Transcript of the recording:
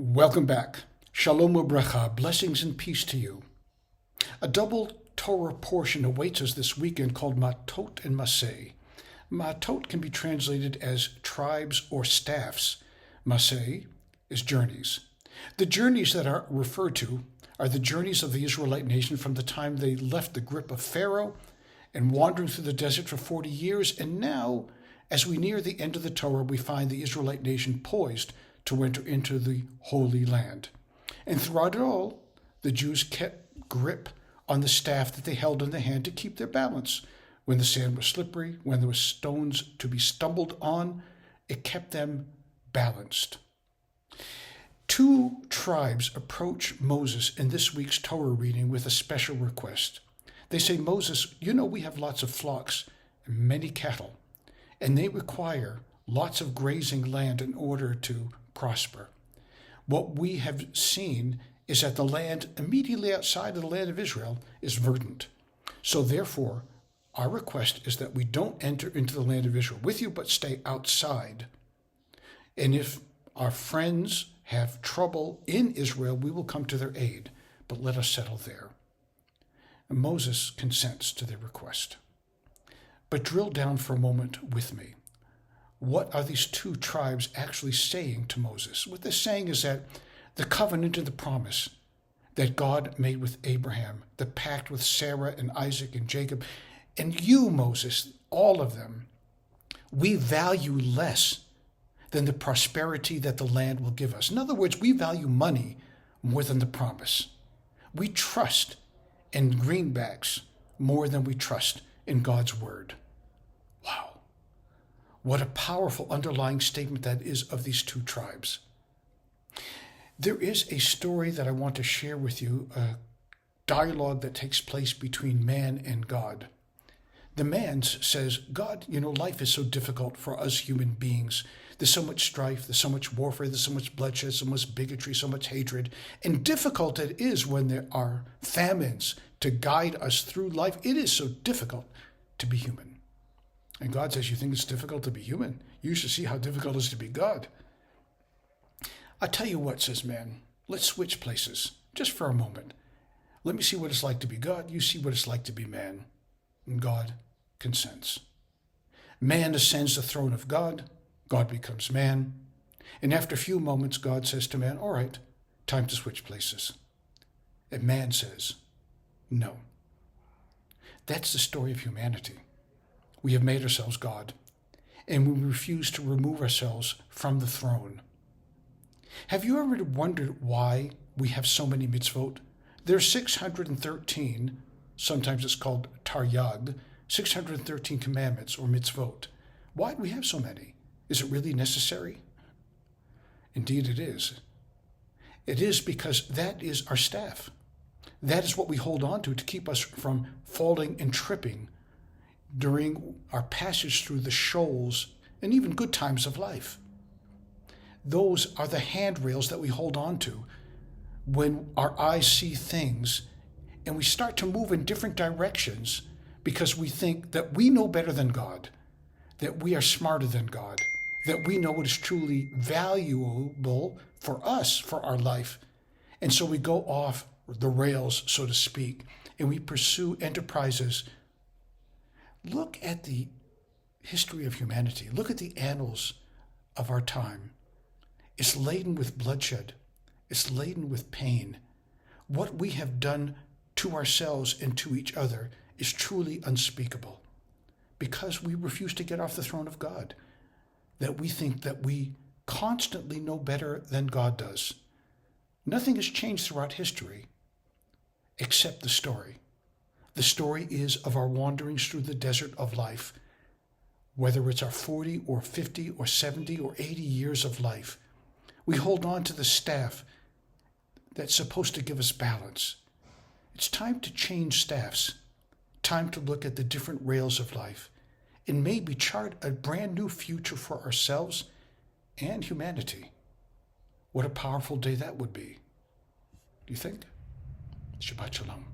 Welcome back. Shalom ubracha, blessings and peace to you. A double Torah portion awaits us this weekend called Mattot and Maasei. Mattot can be translated as tribes or staffs. Maasei is journeys. The journeys that are referred to are the journeys of the Israelite nation from the time they left the grip of Pharaoh and wandering through the desert for 40 years. And now, as we near the end of the Torah, we find the Israelite nation poised to enter into the Holy Land. And throughout it all, the Jews kept grip on the staff that they held in the hand to keep their balance. When the sand was slippery, when there were stones to be stumbled on, it kept them balanced. Two tribes approach Moses in this week's Torah reading with a special request. They say, Moses, you know we have lots of flocks and many cattle, and they require lots of grazing land in order to prosper. What we have seen is that the land immediately outside of the land of Israel is verdant. So therefore, our request is that we don't enter into the land of Israel with you, but stay outside. And if our friends have trouble in Israel, we will come to their aid, but let us settle there. And Moses consents to their request. But drill down for a moment with me. What are these two tribes actually saying to Moses? What they're saying is that the covenant and the promise that God made with Abraham, the pact with Sarah and Isaac and Jacob, and you, Moses, all of them, we value less than the prosperity that the land will give us. In other words, we value money more than the promise. We trust in greenbacks more than we trust in God's word. Wow. What a powerful underlying statement that is of these two tribes. There is a story that I want to share with you, a dialogue that takes place between man and God. The man says, God, life is so difficult for us human beings. There's so much strife, there's so much warfare, there's so much bloodshed, so much bigotry, so much hatred. And difficult it is when there are famines to guide us through life. It is so difficult to be human. And God says, you think it's difficult to be human? You should see how difficult it is to be God. I tell you what, says man, let's switch places just for a moment. Let me see what it's like to be God. You see what it's like to be man. And God consents. Man ascends the throne of God. God becomes man. And after a few moments, God says to man, all right, time to switch places. And man says, no. That's the story of humanity. We have made ourselves God, and we refuse to remove ourselves from the throne. Have you ever wondered why we have so many mitzvot? There are 613, sometimes it's called Taryag, 613 commandments or mitzvot. Why do we have so many? Is it really necessary? Indeed it is. It is because that is our staff. That is what we hold on to keep us from falling and tripping during our passage through the shoals and even good times of life. Those are the handrails that we hold on to when our eyes see things and we start to move in different directions because we think that we know better than God, that we are smarter than God, that we know what is truly valuable for us, for our life. And so we go off the rails, so to speak, and we pursue enterprises. Look at the history of humanity. Look at the annals of our time. It's laden with bloodshed. It's laden with pain. What we have done to ourselves and to each other is truly unspeakable because we refuse to get off the throne of God, that we think that we constantly know better than God does. Nothing has changed throughout history except the story. The story is of our wanderings through the desert of life, whether it's our 40 or 50 or 70 or 80 years of life. We hold on to the staff that's supposed to give us balance. It's time to change staffs, time to look at the different rails of life, and maybe chart a brand new future for ourselves and humanity. What a powerful day that would be. Do you think? Shabbat Shalom.